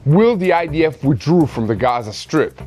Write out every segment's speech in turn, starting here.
Will the IDF withdraw from the Gaza Strip?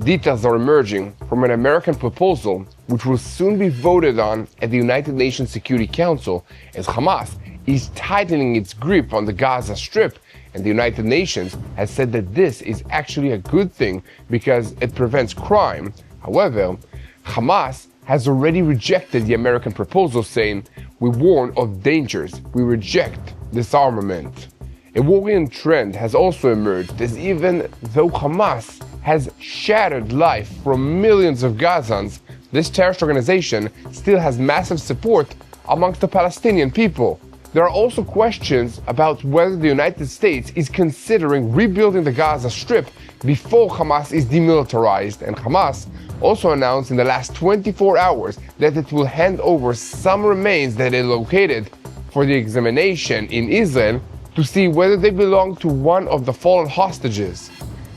Details are emerging from an American proposal which will soon be voted on at the United Nations Security Council as Hamas is tightening its grip on the Gaza Strip, and the United Nations has said that this is actually a good thing because it prevents crime. However, Hamas has already rejected the American proposal, saying, "We warn of dangers. We reject disarmament." A worrying trend has also emerged, as even though Hamas has shattered life from millions of Gazans, this terrorist organization still has massive support amongst the Palestinian people. There are also questions about whether the United States is considering rebuilding the Gaza Strip before Hamas is demilitarized, and Hamas also announced in the last 24 hours that it will hand over some remains that it located for the examination in Israel to see whether they belong to one of the fallen hostages.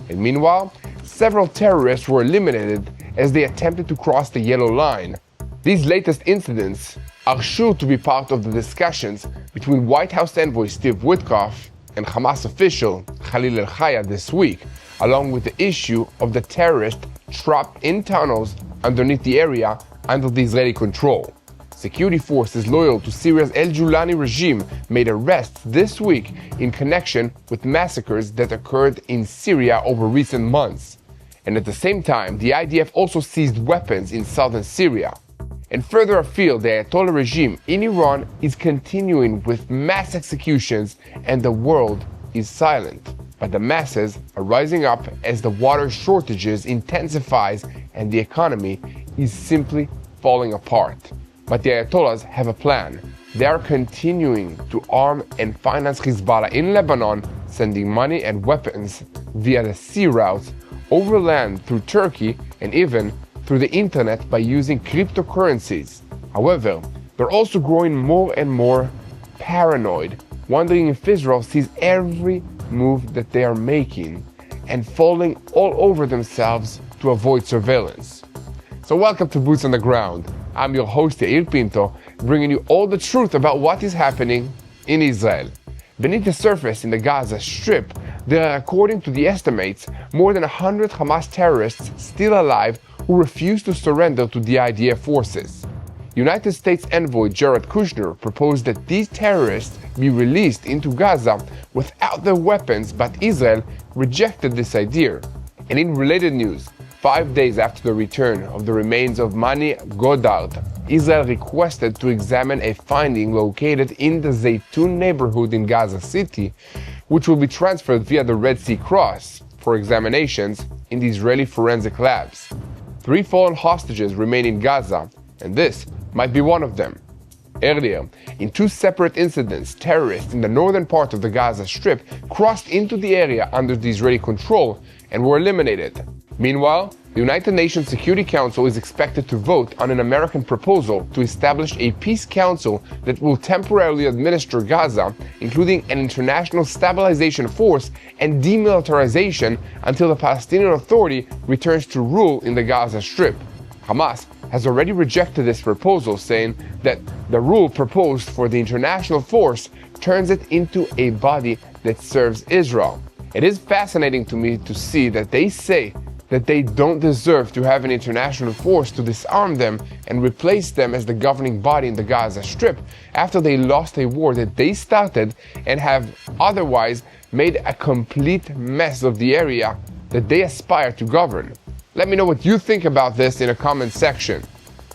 And meanwhile, several terrorists were eliminated as they attempted to cross the yellow line. These latest incidents are sure to be part of the discussions between White House envoy Steve Witkoff and Hamas official Khalil al-Hayya this week, along with the issue of the terrorists trapped in tunnels underneath the area under the Israeli control. Security forces loyal to Syria's al-Julani regime made arrests this week in connection with massacres that occurred in Syria over recent months. And at the same time, the IDF also seized weapons in southern Syria. And further afield, the Ayatollah regime in Iran is continuing with mass executions, and the world is silent. But the masses are rising up as the water shortages intensifies and the economy is simply falling apart. But the Ayatollahs have a plan. They are continuing to arm and finance Hezbollah in Lebanon, sending money and weapons via the sea routes, over land through Turkey, and even through the internet by using cryptocurrencies. However, they're also growing more and more paranoid, wondering if Israel sees every move that they are making and falling all over themselves to avoid surveillance. So welcome to Boots on the Ground. I'm your host Yair Pinto, bringing you all the truth about what is happening in Israel. Beneath the surface in the Gaza Strip, there are, according to the estimates, more than 100 Hamas terrorists still alive who refuse to surrender to the IDF forces. United States envoy Jared Kushner proposed that these terrorists be released into Gaza without their weapons, but Israel rejected this idea. And in related news, 5 days after the return of the remains of Mani Godard, Israel requested to examine a finding located in the Zaytun neighborhood in Gaza City, which will be transferred via the Red Sea Cross for examinations in the Israeli forensic labs. 3 fallen hostages remain in Gaza, and this might be one of them. Earlier, in 2 separate incidents, terrorists in the northern part of the Gaza Strip crossed into the area under the Israeli control and were eliminated. Meanwhile, the United Nations Security Council is expected to vote on an American proposal to establish a peace council that will temporarily administer Gaza, including an international stabilization force and demilitarization until the Palestinian Authority returns to rule in the Gaza Strip. Hamas has already rejected this proposal, saying that the rule proposed for the international force turns it into a body that serves Israel. It is fascinating to me to see that they say that they don't deserve to have an international force to disarm them and replace them as the governing body in the Gaza Strip after they lost a war that they started and have otherwise made a complete mess of the area that they aspire to govern. Let me know what you think about this in a comment section.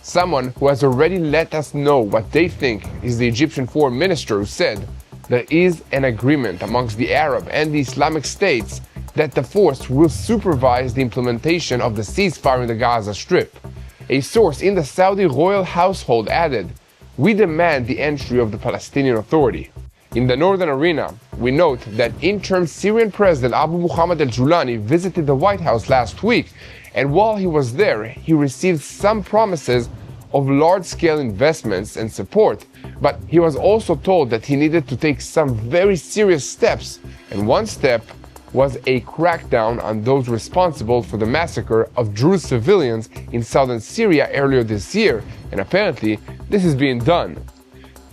Someone who has already let us know what they think is the Egyptian foreign minister, who said there is an agreement amongst the Arab and the Islamic states that the force will supervise the implementation of the ceasefire in the Gaza Strip. A source in the Saudi royal household added, "We demand the entry of the Palestinian Authority." In the northern arena, we note that interim Syrian President Abu Muhammad al-Julani visited the White House last week, and while he was there, he received some promises of large-scale investments and support, but he was also told that he needed to take some very serious steps, and one step was a crackdown on those responsible for the massacre of Druze civilians in southern Syria earlier this year, and apparently this is being done.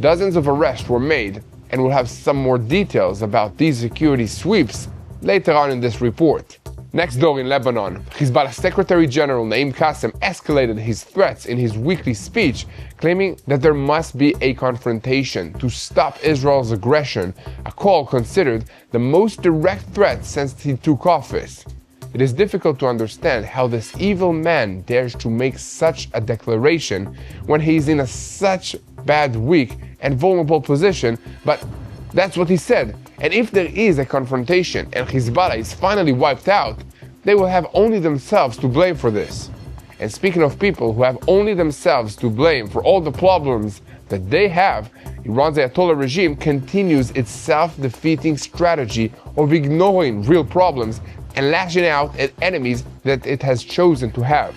Dozens of arrests were made, and we'll have some more details about these security sweeps later on in this report. Next door in Lebanon, Hezbollah Secretary General Naim Qassem escalated his threats in his weekly speech, claiming that there must be a confrontation to stop Israel's aggression, a call considered the most direct threat since he took office. It is difficult to understand how this evil man dares to make such a declaration when he is in such bad, weak, and vulnerable position, but that's what he said. And if there is a confrontation and Hezbollah is finally wiped out, they will have only themselves to blame for this. And speaking of people who have only themselves to blame for all the problems that they have, Iran's Ayatollah regime continues its self-defeating strategy of ignoring real problems and lashing out at enemies that it has chosen to have.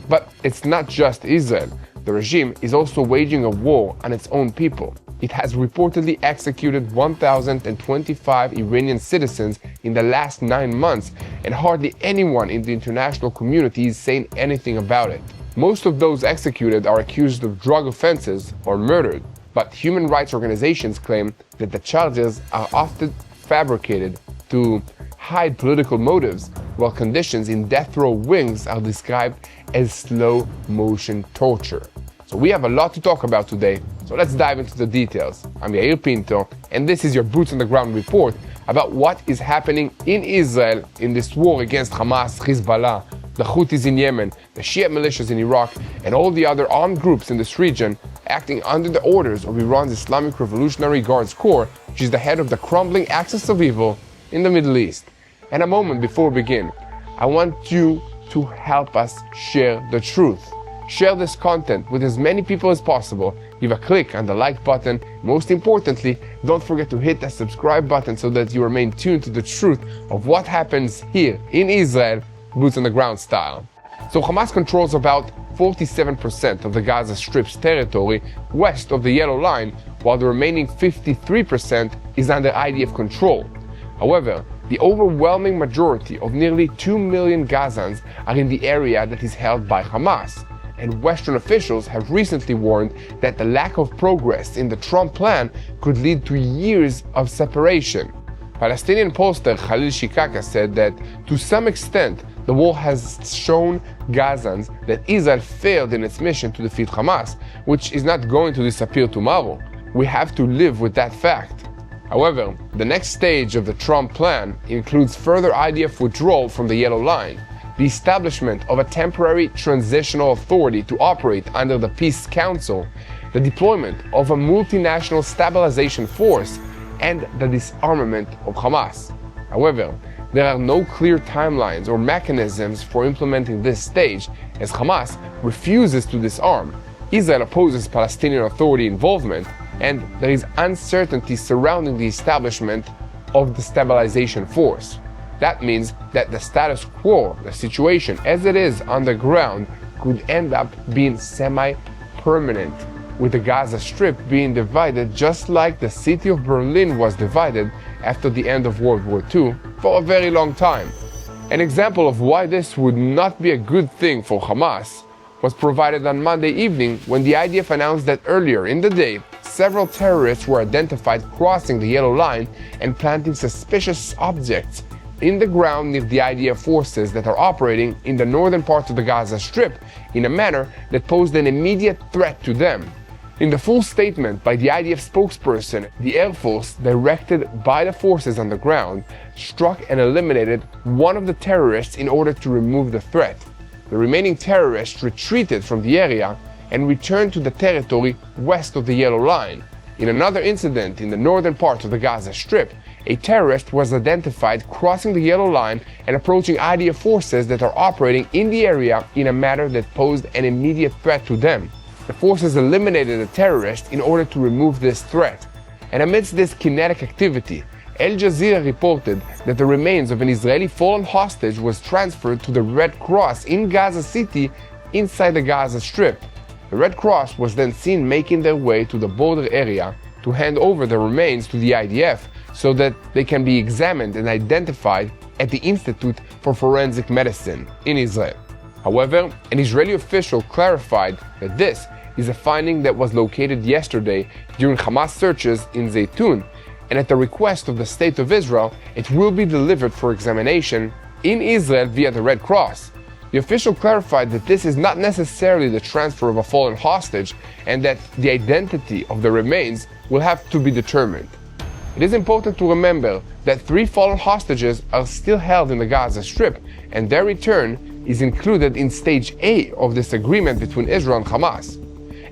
But it's not just Israel. The regime is also waging a war on its own people. It has reportedly executed 1,025 Iranian citizens in the last 9 months, and hardly anyone in the international community is saying anything about it. Most of those executed are accused of drug offenses or murdered, but human rights organizations claim that the charges are often fabricated to hide political motives, while conditions in death row wings are described as slow-motion torture. So we have a lot to talk about today, so let's dive into the details. I'm Yair Pinto, and this is your Boots on the Ground report about what is happening in Israel in this war against Hamas, Hezbollah, the Houthis in Yemen, the Shia militias in Iraq, and all the other armed groups in this region acting under the orders of Iran's Islamic Revolutionary Guards Corps, which is the head of the crumbling axis of evil in the Middle East. And a moment before we begin, I want you to help us share the truth. Share this content with as many people as possible. Give a click on the like button. Most importantly, don't forget to hit the subscribe button so that you remain tuned to the truth of what happens here in Israel, boots on the ground style. So Hamas controls about 47% of the Gaza Strip's territory west of the Yellow Line, while the remaining 53% is under IDF control. However, the overwhelming majority of nearly 2 million Gazans are in the area that is held by Hamas, and Western officials have recently warned that the lack of progress in the Trump plan could lead to years of separation. Palestinian pollster Khalil Shikaka said that, to some extent, the war has shown Gazans that Israel failed in its mission to defeat Hamas, which is not going to disappear tomorrow. We have to live with that fact. However, the next stage of the Trump plan includes further IDF withdrawal from the Yellow Line, the establishment of a temporary transitional authority to operate under the Peace Council, the deployment of a multinational stabilization force, and the disarmament of Hamas. However, there are no clear timelines or mechanisms for implementing this stage, as Hamas refuses to disarm, Israel opposes Palestinian Authority involvement, and there is uncertainty surrounding the establishment of the stabilization force. That means that the status quo, the situation as it is on the ground, could end up being semi-permanent, with the Gaza Strip being divided just like the city of Berlin was divided after the end of World War II for a very long time. An example of why this would not be a good thing for Hamas was provided on Monday evening when the IDF announced that earlier in the day, several terrorists were identified crossing the Yellow Line and planting suspicious objects in the ground near the IDF forces that are operating in the northern part of the Gaza Strip in a manner that posed an immediate threat to them. In the full statement by the IDF spokesperson, the Air Force, directed by the forces on the ground, struck and eliminated one of the terrorists in order to remove the threat. The remaining terrorists retreated from the area and returned to the territory west of the Yellow Line. In another incident in the northern part of the Gaza Strip, a terrorist was identified crossing the Yellow Line and approaching IDF forces that are operating in the area in a manner that posed an immediate threat to them. The forces eliminated the terrorist in order to remove this threat. And amidst this kinetic activity, Al Jazeera reported that the remains of an Israeli fallen hostage was transferred to the Red Cross in Gaza City inside the Gaza Strip. The Red Cross was then seen making their way to the border area to hand over the remains to the IDF so that they can be examined and identified at the Institute for Forensic Medicine in Israel. However, an Israeli official clarified that this is a finding that was located yesterday during Hamas searches in Zaytun, and at the request of the State of Israel, it will be delivered for examination in Israel via the Red Cross. The official clarified that this is not necessarily the transfer of a fallen hostage and that the identity of the remains will have to be determined. It is important to remember that 3 fallen hostages are still held in the Gaza Strip, and their return is included in Stage A of this agreement between Israel and Hamas.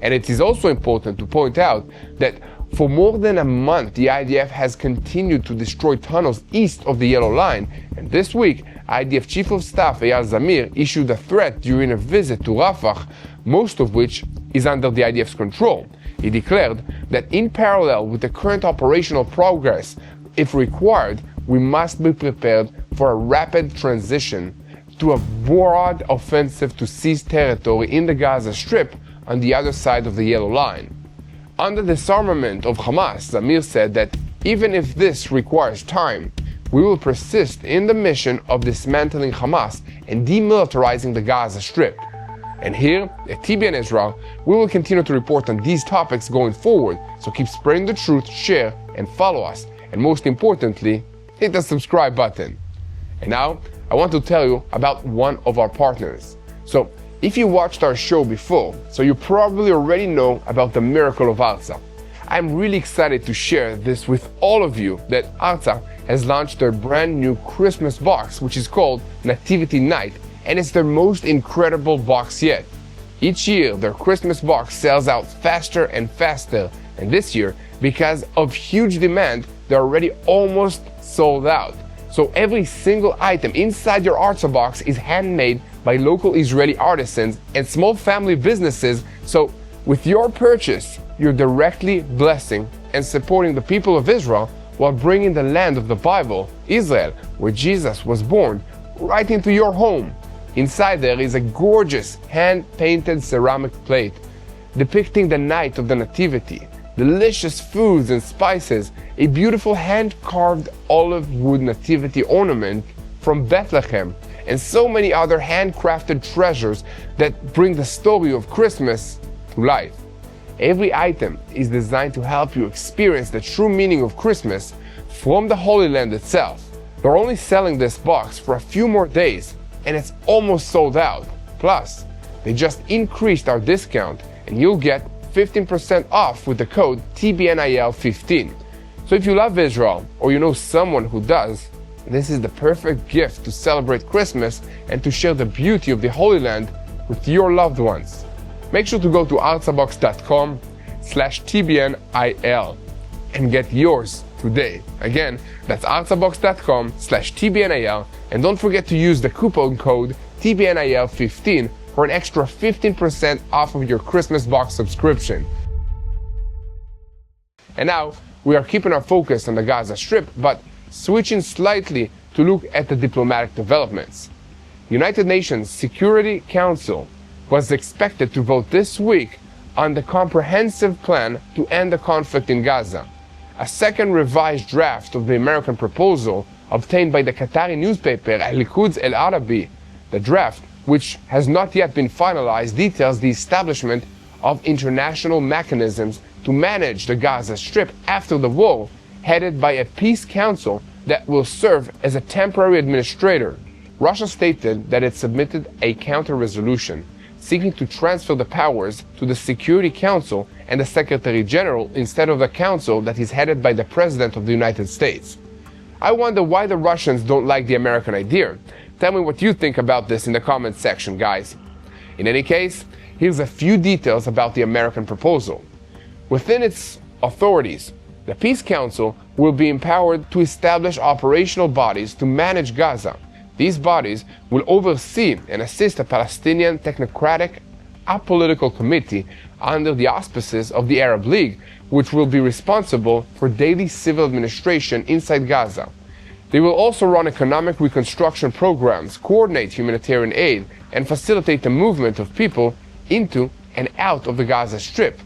And it is also important to point out that for more than a month, the IDF has continued to destroy tunnels east of the Yellow Line, and this week, IDF Chief of Staff Yair issued a threat during a visit to Rafah, most of which is under the IDF's control. He declared that in parallel with the current operational progress, if required, we must be prepared for a rapid transition to a broad offensive to seize territory in the Gaza Strip on the other side of the Yellow Line. Under the disarmament of Hamas, Zamir said that even if this requires time, we will persist in the mission of dismantling Hamas and demilitarizing the Gaza Strip. And here, at TBN Israel, we will continue to report on these topics going forward, so keep spreading the truth, share, and follow us. And most importantly, hit the subscribe button. And now, I want to tell you about one of our partners. So, if you watched our show before, so you probably already know about the miracle of Arza. I'm really excited to share this with all of you that Arza has launched their brand new Christmas box, which is called Nativity Night, and it's their most incredible box yet. Each year, their Christmas box sells out faster and faster, and this year, because of huge demand, they're already almost sold out. So every single item inside your Arza box is handmade by local Israeli artisans and small family businesses, so with your purchase, you're directly blessing and supporting the people of Israel while bringing the land of the Bible, Israel, where Jesus was born, right into your home. Inside there is a gorgeous hand-painted ceramic plate depicting the night of the Nativity, delicious foods and spices, a beautiful hand-carved olive wood nativity ornament from Bethlehem, and so many other handcrafted treasures that bring the story of Christmas to life. Every item is designed to help you experience the true meaning of Christmas from the Holy Land itself. They're only selling this box for a few more days, and it's almost sold out. Plus, they just increased our discount, and you'll get 15% off with the code TBNIL15. So if you love Israel, or you know someone who does, this is the perfect gift to celebrate Christmas and to share the beauty of the Holy Land with your loved ones. Make sure to go to arzabox.com/TBNIL and get yours today. Again, that's arzabox.com/TBNIL, and don't forget to use the coupon code TBNIL15 for an extra 15% off of your Christmas box subscription. And now, we are keeping our focus on the Gaza Strip, but switching slightly to look at the diplomatic developments. The United Nations Security Council was expected to vote this week on the comprehensive plan to end the conflict in Gaza. A second revised draft of the American proposal obtained by the Qatari newspaper Al-Quds Al-Arabi. The draft, which has not yet been finalized, details the establishment of international mechanisms to manage the Gaza Strip after the war, headed by a peace council that will serve as a temporary administrator. Russia stated that it submitted a counter-resolution seeking to transfer the powers to the Security Council and the Secretary General instead of the council that is headed by the President of the United States. I wonder why the Russians don't like the American idea. Tell me what you think about this in the comments section, guys. In any case, here's a few details about the American proposal. Within its authorities, the Peace Council will be empowered to establish operational bodies to manage Gaza. These bodies will oversee and assist a Palestinian technocratic, apolitical committee under the auspices of the Arab League, which will be responsible for daily civil administration inside Gaza. They will also run economic reconstruction programs, coordinate humanitarian aid, and facilitate the movement of people into and out of the Gaza Strip.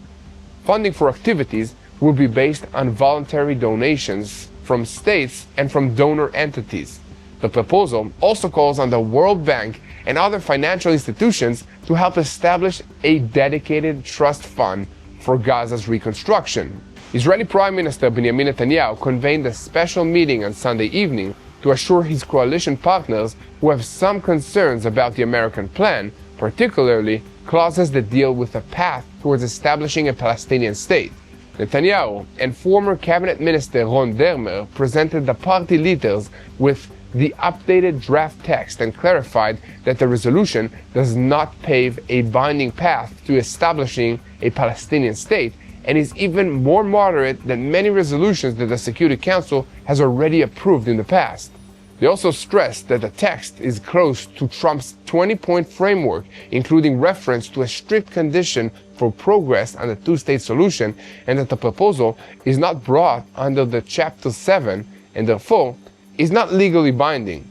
Funding for activities will be based on voluntary donations from states and from donor entities. The proposal also calls on the World Bank and other financial institutions to help establish a dedicated trust fund for Gaza's reconstruction. Israeli Prime Minister Benjamin Netanyahu convened a special meeting on Sunday evening to assure his coalition partners who have some concerns about the American plan, particularly clauses that deal with a path towards establishing a Palestinian state. Netanyahu and former cabinet minister Ron Dermer presented the party leaders with the updated draft text and clarified that the resolution does not pave a binding path to establishing a Palestinian state and is even more moderate than many resolutions that the Security Council has already approved in the past. They also stressed that the text is close to Trump's 20-point framework, including reference to a strict condition for progress on the two-state solution, and that the proposal is not brought under the Chapter 7 and therefore is not legally binding.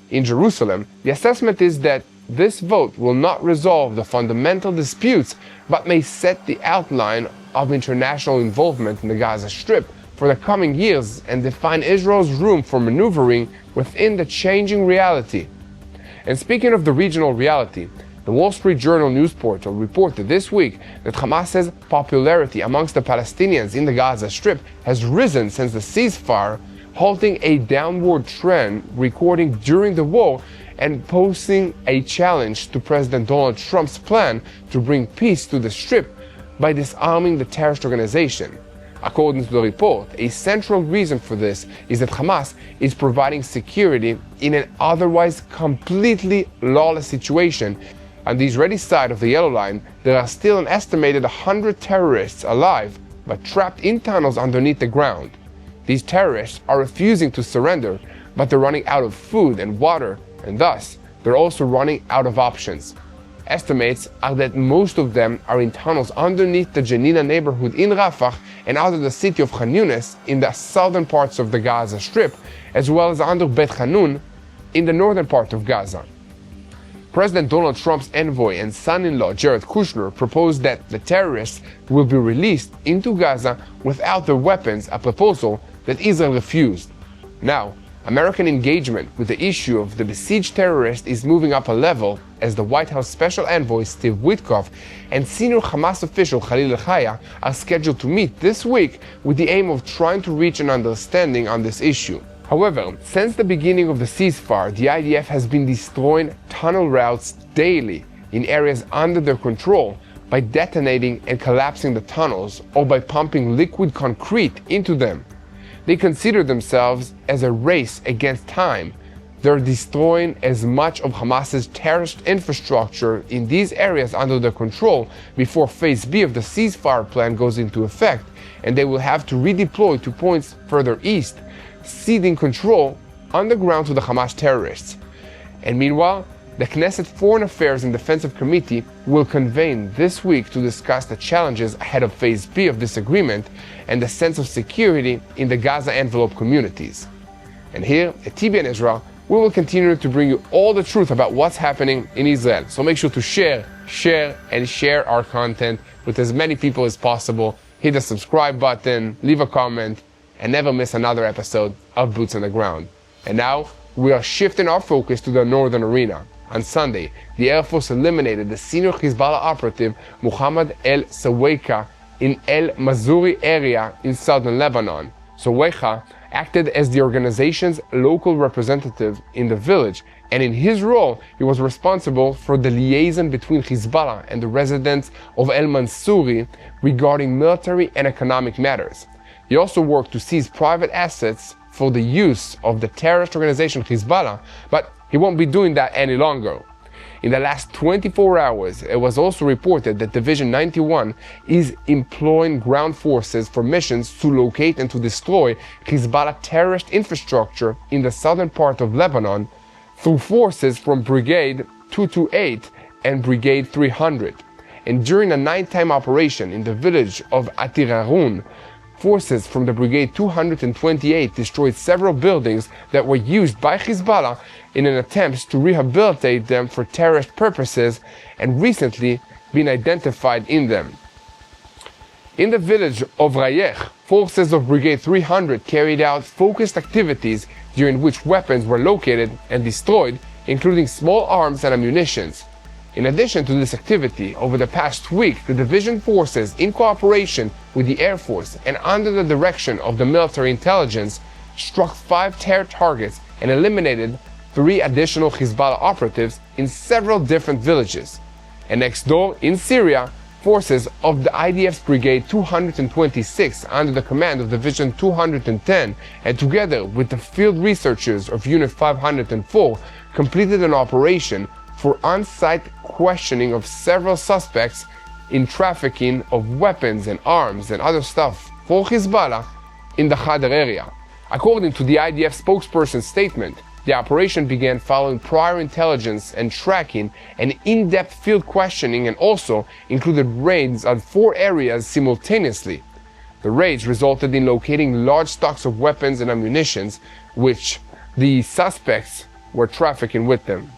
In Jerusalem, the assessment is that this vote will not resolve the fundamental disputes, but may set the outline of international involvement in the Gaza Strip for the coming years and define Israel's room for maneuvering within the changing reality. And speaking of the regional reality, the Wall Street Journal news portal reported this week that Hamas's popularity amongst the Palestinians in the Gaza Strip has risen since the ceasefire, halting a downward trend recording during the war and posing a challenge to President Donald Trump's plan to bring peace to the Strip by disarming the terrorist organization. According to the report, a central reason for this is that Hamas is providing security in an otherwise completely lawless situation. On the Israeli side of the yellow line, there are still an estimated 100 terrorists alive, but trapped in tunnels underneath the ground. These terrorists are refusing to surrender, but they're running out of food and water, and thus, they're also running out of options. Estimates are that most of them are in tunnels underneath the Janina neighborhood in Rafah and under the city of Khan Yunis in the southern parts of the Gaza Strip, as well as under Bet Hanun in the northern part of Gaza. President Donald Trump's envoy and son-in-law Jared Kushner proposed that the terrorists will be released into Gaza without their weapons, a proposal that Israel refused. Now, American engagement with the issue of the besieged terrorist is moving up a level as the White House Special Envoy Steve Witkoff and senior Hamas official Khalil al-Hayya are scheduled to meet this week with the aim of trying to reach an understanding on this issue. However, since the beginning of the ceasefire, the IDF has been destroying tunnel routes daily in areas under their control by detonating and collapsing the tunnels or by pumping liquid concrete into them. They consider themselves as a race against time. They're destroying as much of Hamas's terrorist infrastructure in these areas under their control before Phase B of the ceasefire plan goes into effect, and they will have to redeploy to points further east, ceding control on the ground to the Hamas terrorists. And meanwhile, the Knesset Foreign Affairs and Defensive Committee will convene this week to discuss the challenges ahead of Phase B of this agreement and the sense of security in the Gaza envelope communities. And here at TBN Israel, we will continue to bring you all the truth about what's happening in Israel. So make sure to share our content with as many people as possible. Hit the subscribe button, leave a comment, and never miss another episode of Boots on the Ground. And now, we are shifting our focus to the northern arena. On Sunday, the Air Force eliminated the senior Hezbollah operative Muhammad el-Saweika in El Mazuri area in southern Lebanon. Saweika acted as the organization's local representative in the village, and in his role, he was responsible for the liaison between Hezbollah and the residents of El Mansouri regarding military and economic matters. He also worked to seize private assets for the use of the terrorist organization Hezbollah, but he won't be doing that any longer. In the last 24 hours, it was also reported that Division 91 is employing ground forces for missions to locate and to destroy Hezbollah terrorist infrastructure in the southern part of Lebanon through forces from Brigade 228 and Brigade 300. And during a nighttime operation in the village of Atirarun, forces from the Brigade 228 destroyed several buildings that were used by Hezbollah in an attempt to rehabilitate them for terrorist purposes and recently been identified in them. In the village of Rayech, forces of Brigade 300 carried out focused activities during which weapons were located and destroyed, including small arms and ammunition. In addition to this activity, over the past week, the division forces, in cooperation with the Air Force and under the direction of the military intelligence, struck 5 terror targets and eliminated 3 additional Hezbollah operatives in several different villages. And next door, in Syria, forces of the IDF's Brigade 226 under the command of Division 210 and together with the field researchers of Unit 504 completed an operation for on-site questioning of several suspects in trafficking of weapons and arms and other stuff for Hezbollah in the Khadr area. According to the IDF spokesperson's statement, the operation began following prior intelligence and tracking and in-depth field questioning and also included raids on 4 areas simultaneously. The raids resulted in locating large stocks of weapons and ammunition, which the suspects were trafficking with them.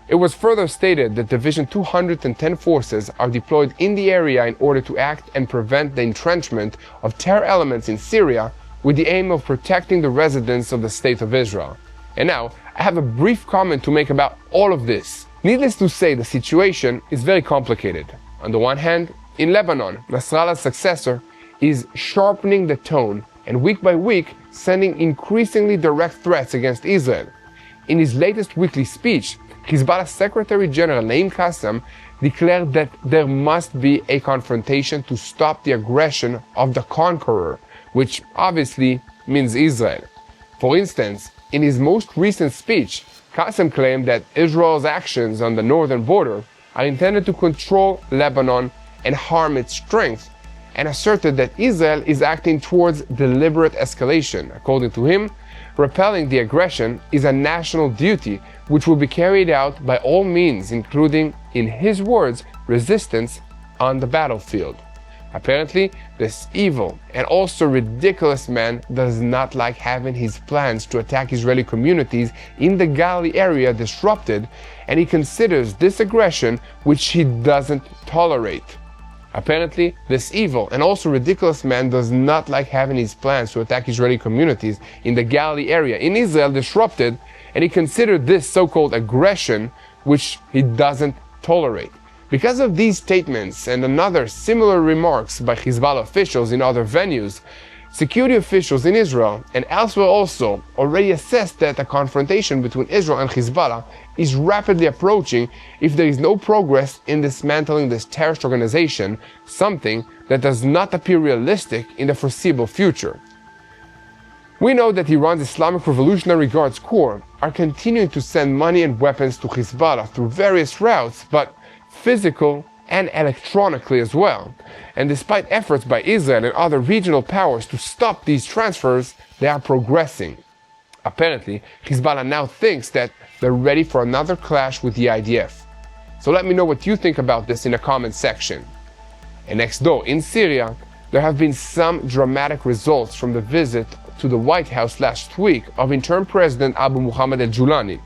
It was further stated that Division 210 forces are deployed in the area in order to act and prevent the entrenchment of terror elements in Syria with the aim of protecting the residents of the State of Israel. And now, I have a brief comment to make about all of this. Needless to say, the situation is very complicated. On the one hand, in Lebanon, Nasrallah's successor is sharpening the tone and week by week sending increasingly direct threats against Israel. In his latest weekly speech, Hezbollah Secretary General Naim Qassem declared that there must be a confrontation to stop the aggression of the conqueror, which obviously means Israel. For instance, in his most recent speech, Qassem claimed that Israel's actions on the northern border are intended to control Lebanon and harm its strength, and asserted that Israel is acting towards deliberate escalation. According to him, repelling the aggression is a national duty which will be carried out by all means, including, in his words, resistance on the battlefield. Apparently, this evil and also ridiculous man does not like having his plans to attack Israeli communities in the Galilee area disrupted, and he considers this aggression which he doesn't tolerate. Apparently, this evil and also ridiculous man does not like having his plans to attack Israeli communities in the Galilee area in Israel disrupted, and he considered this so-called aggression which he doesn't tolerate. Because of these statements and another similar remarks by Hezbollah officials in other venues, security officials in Israel and elsewhere also already assessed that a confrontation between Israel and Hezbollah is rapidly approaching if there is no progress in dismantling this terrorist organization, something that does not appear realistic in the foreseeable future. We know that Iran's Islamic Revolutionary Guards Corps are continuing to send money and weapons to Hezbollah through various routes, but physical and electronically as well. And despite efforts by Israel and other regional powers to stop these transfers, they are progressing. Apparently, Hezbollah now thinks that they're ready for another clash with the IDF. So let me know what you think about this in the comment section. And next door, in Syria, there have been some dramatic results from the visit to the White House last week of interim President Abu Muhammad al-Julani.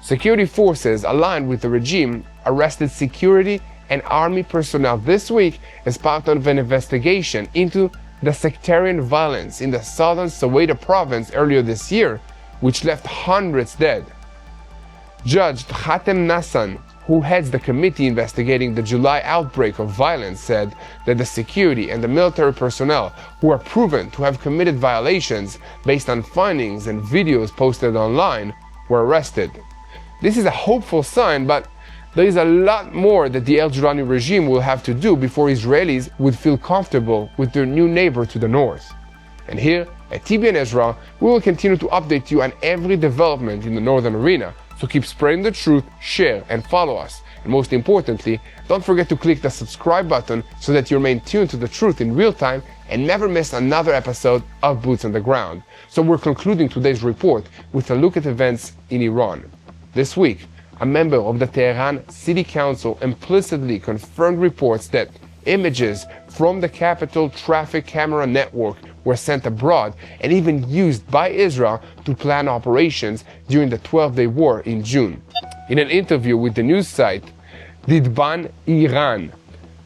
Security forces aligned with the regime arrested security and army personnel this week as part of an investigation into the sectarian violence in the southern Soweto province earlier this year, which left hundreds dead. Judge Khatem Nassan, who heads the committee investigating the July outbreak of violence, said that the security and the military personnel who are proven to have committed violations based on findings and videos posted online were arrested. This is a hopeful sign, but there is a lot more that the al-Julani regime will have to do before Israelis would feel comfortable with their new neighbor to the north. And here at TBN Israel, we will continue to update you on every development in the northern arena, so keep spreading the truth, share and follow us. And most importantly, don't forget to click the subscribe button so that you remain tuned to the truth in real time and never miss another episode of Boots on the Ground. So we're concluding today's report with a look at events in Iran. This week, a member of the Tehran City Council implicitly confirmed reports that images from the capital traffic camera network were sent abroad and even used by Israel to plan operations during the 12-day war in June. In an interview with the news site Didban Iran,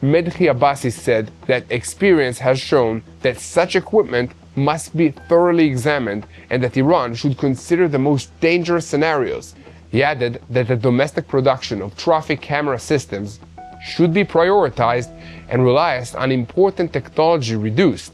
Medhi Abbasi said that experience has shown that such equipment must be thoroughly examined and that Iran should consider the most dangerous scenarios. He added that the domestic production of traffic camera systems should be prioritized and reliance on important technology reduced.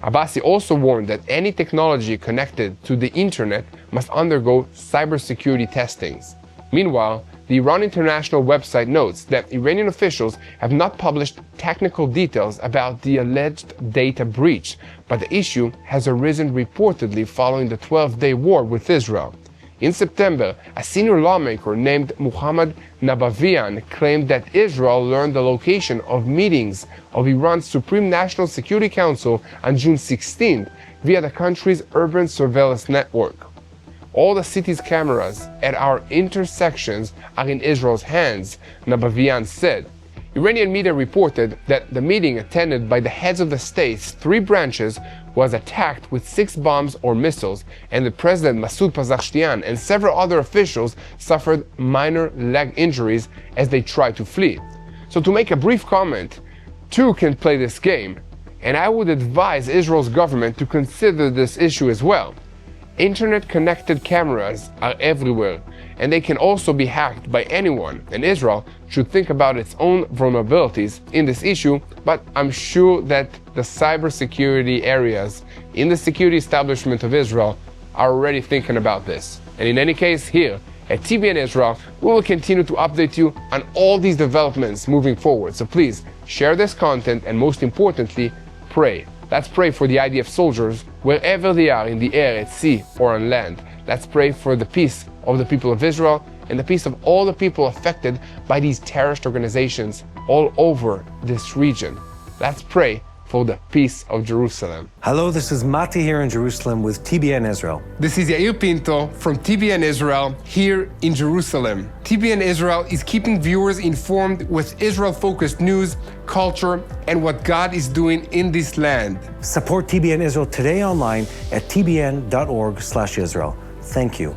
Abbasi also warned that any technology connected to the internet must undergo cybersecurity testings. Meanwhile, the Iran International website notes that Iranian officials have not published technical details about the alleged data breach, but the issue has arisen reportedly following the 12-day war with Israel. In September, a senior lawmaker named Muhammad Nabavian claimed that Israel learned the location of meetings of Iran's Supreme National Security Council on June 16th via the country's urban surveillance network. All the city's cameras at our intersections are in Israel's hands, Nabavian said. Iranian media reported that the meeting attended by the heads of the state's 3 branches was attacked with 6 bombs or missiles, and the president Masoud Pezeshkian and several other officials suffered minor leg injuries as they tried to flee. So to make a brief comment, 2 can play this game, and I would advise Israel's government to consider this issue as well. Internet-connected cameras are everywhere, and they can also be hacked by anyone, and Israel should think about its own vulnerabilities in this issue, but I'm sure that the cybersecurity areas in the security establishment of Israel are already thinking about this. And in any case, here at TBN Israel, we will continue to update you on all these developments moving forward. So please share this content, and most importantly, pray. Let's pray for the IDF soldiers wherever they are, in the air, at sea, or on land. Let's pray for the peace of the people of Israel and the peace of all the people affected by these terrorist organizations all over this region. Let's pray for the peace of Jerusalem. Hello, this is Mati here in Jerusalem with TBN Israel. This is Yair Pinto from TBN Israel here in Jerusalem. TBN Israel is keeping viewers informed with Israel-focused news, culture, and what God is doing in this land. Support TBN Israel today online at tbn.org/Israel. Thank you.